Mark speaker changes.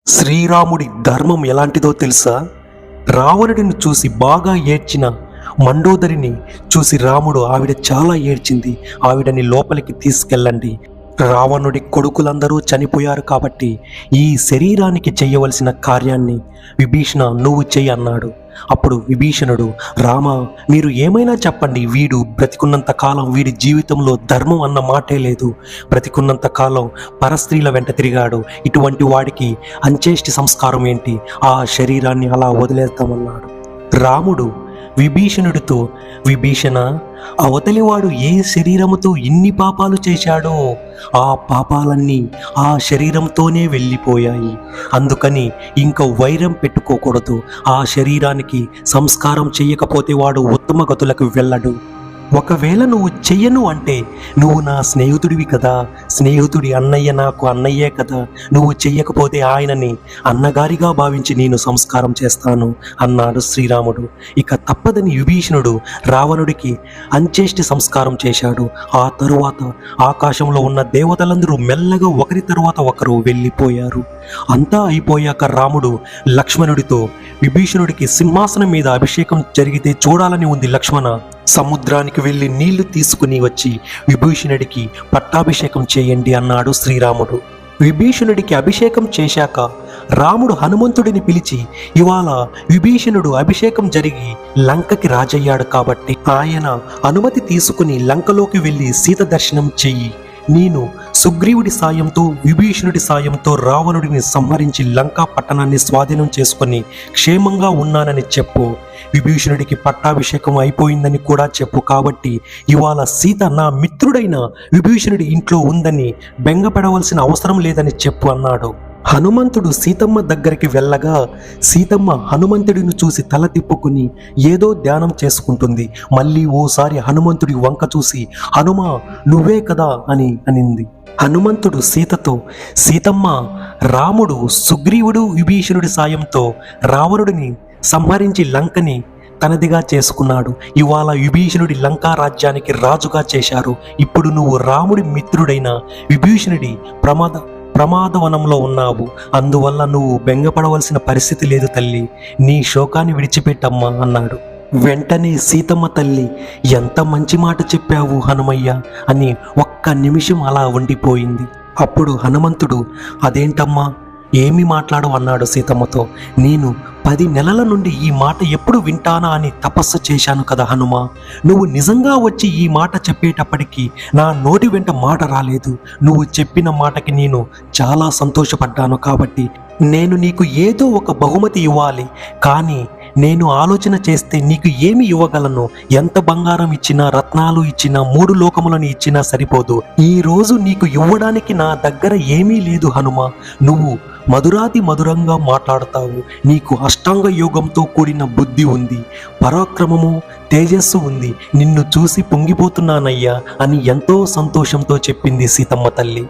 Speaker 1: శ్రీరాముడి ధర్మం ఎలాంటిదో తెలుసా? రావణుడిని చూసి బాగా ఏడ్చిన మండోదరిని చూసి రాముడు ఆవిడ చాలా ఏడ్చింది, ఆవిడని లోపలికి తీసుకెళ్ళండి, రావణుడి కొడుకులందరూ చనిపోయారు కాబట్టి ఈ శరీరానికి చేయవలసిన కార్యాన్ని విభీషణ నువ్వు చెయ్యి అన్నాడు. అప్పుడు విభీషణుడు, రామ మీరు ఏమైనా చెప్పండి, వీడు బ్రతికున్నంత కాలం వీడి జీవితంలో ధర్మం అన్న మాటే లేదు, బ్రతికున్నంత కాలం పరస్త్రీల వెంట తిరిగాడు, ఇటువంటి వాడికి అంత్యేష్టి సంస్కారం ఏంటి, ఆ శరీరాన్ని అలా వదిలేస్తామన్నాడు. రాముడు విభీషణుడితో, విభీషణ అవతలివాడు ఏ శరీరముతో ఇన్ని పాపాలు చేశాడో ఆ పాపాలన్నీ ఆ శరీరంతోనే వెళ్ళిపోయాయి, అందుకని ఇంక వైరం పెట్టుకోకూడదు, ఆ శరీరానికి సంస్కారం చెయ్యకపోతే వాడు ఉత్తమ గతులకు వెళ్ళడు. ఒకవేళ నువ్వు చెయ్యను అంటే నువ్వు నా స్నేహితుడివి కదా, స్నేహితుడి అన్నయ్య నాకు అన్నయ్యే కదా, నువ్వు చెయ్యకపోతే ఆయనని అన్నగారిగా భావించి నేను సంస్కారం చేస్తాను అన్నాడు శ్రీరాముడు. ఇక తప్పదని విభీషణుడు రావణుడికి అంత్యేష్టి సంస్కారం చేశాడు. ఆ తరువాత ఆకాశంలో ఉన్న దేవతలందరూ మెల్లగా ఒకరి తరువాత ఒకరు వెళ్ళిపోయారు. అంతా అయిపోయాక రాముడు లక్ష్మణుడితో, విభీషణుడికి సింహాసనం మీద అభిషేకం జరిగితే చూడాలని ఉంది లక్ష్మణ, సముద్రానికి వెళ్ళి నీళ్లు తీసుకుని వచ్చి విభీషణుడికి పట్టాభిషేకం చేయండి అన్నాడు శ్రీరాముడు. విభీషణుడికి అభిషేకం చేశాక రాముడు హనుమంతుడిని పిలిచి, ఇవాళ విభీషణుడు అభిషేకం జరిగి లంకకి రాజయ్యాడు కాబట్టి ఆయన అనుమతి తీసుకుని లంకలోకి వెళ్ళి సీత దర్శనం చెయ్యి, నేను సుగ్రీవుడి సాయంతో విభీషణుడి సాయంతో రావణుడిని సంహరించి లంకా పట్టణాన్ని స్వాధీనం చేసుకుని క్షేమంగా ఉన్నానని చెప్పు, విభీషణుడికి పట్టాభిషేకం అయిపోయిందని కూడా చెప్పు, కాబట్టి ఇవాళ సీత నా మిత్రుడైన విభీషణుడి ఇంట్లో ఉందని బెంగపడవలసిన అవసరం లేదని చెప్పు అన్నాడు. హనుమంతుడు సీతమ్మ దగ్గరికి వెళ్ళగా సీతమ్మ హనుమంతుడిని చూసి తల తిప్పుకుని ఏదో ధ్యానం చేసుకుంటుంది. మళ్ళీ ఓసారి హనుమంతుడి వంక చూసి, హనుమా నువ్వే కదా అని అనింది. హనుమంతుడు సీతతో, సీతమ్మ రాముడు సుగ్రీవుడు విభీషణుడి సాయంతో రావణుడిని సంహరించి లంకని తనదిగా చేసుకున్నాడు, ఇవాళ విభీషణుడి లంకా రాజ్యానికి రాజుగా చేశారు, ఇప్పుడు నువ్వు రాముడి మిత్రుడైన విభీషణుడి ప్రమాదవనంలో ఉన్నావు, అందువల్ల నువ్వు బెంగపడవలసిన పరిస్థితి లేదు తల్లి, నీ శోకాన్ని విడిచిపెట్టమ్మా అన్నాడు. వెంటనే సీతమ్మ తల్లి, ఎంత మంచి మాట చెప్పావు హనుమయ్య అని ఒక్క నిమిషం అలా ఉండిపోయింది. అప్పుడు హనుమంతుడు, అదేంటమ్మా ఏమి మాట్లాడు అన్నాడు సీతమ్మతో. నేను 10 నెలల నుండి ఈ మాట ఎప్పుడు వింటానా అని తపస్సు చేశాను కదా హనుమా, నువ్వు నిజంగా వచ్చి ఈ మాట చెప్పేటప్పటికీ నా నోటి వెంట మాట రాలేదు, నువ్వు చెప్పిన మాటకి నేను చాలా సంతోషపడ్డాను, కాబట్టి నేను నీకు ఏదో ఒక బహుమతి ఇవ్వాలి, కానీ నేను ఆలోచన చేస్తే నీకు ఏమి ఇవ్వగలను, ఎంత బంగారం ఇచ్చినా రత్నాలు ఇచ్చినా 3 లోకములను ఇచ్చినా సరిపోదు, ఈ రోజు నీకు ఇవ్వడానికి నా దగ్గర ఏమీ లేదు హనుమ, నువ్వు మధురాతి మధురంగా మాట్లాడతావు, నీకు అష్టాంగ యోగంతో కూడిన బుద్ధి ఉంది, పరాక్రమము తేజస్సు ఉంది, నిన్ను చూసి పొంగిపోతున్నానయ్యా అని ఎంతో సంతోషంతో చెప్పింది సీతమ్మ తల్లి.